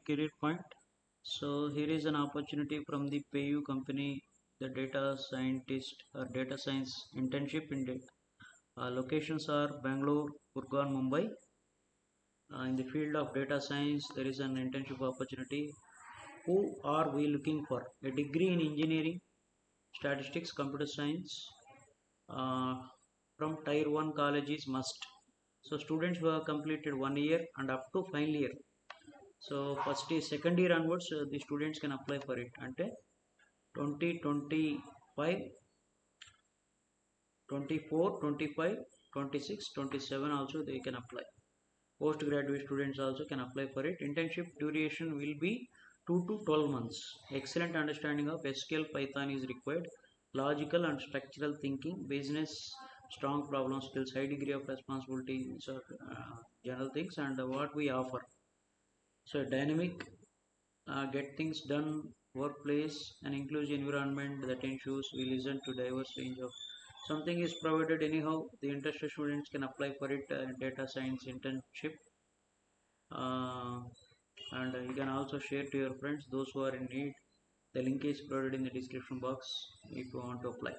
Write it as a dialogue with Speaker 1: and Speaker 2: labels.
Speaker 1: career point. So here is an opportunity from the Payu company, the data scientist or data science internship in locations are Bangalore, Gurgaon, Mumbai. In the field of data science, there is an internship opportunity. Who are we looking for? A degree in engineering, statistics, computer science uh, from Tier 1 college is must. So students who have completed 1 year and up to final year. So first is second year onwards, the students can apply for it. Ante 2025, 24, 25, 26, 27 also they can apply. Postgraduate students also can apply for it. Internship duration will be 2 to 12 months. Excellent understanding of SQL Python is required. Logical and structural thinking, business, strong problem skills, high degree of responsibility, so general things, and what we offer. So dynamic, get things done, workplace, an inclusive environment that ensures we listen to diverse range of something is provided anyhow. The interested students can apply for it. Data science internship, uh, and you can also share to your friends those who are in need. The link is provided in the description box if you want to apply.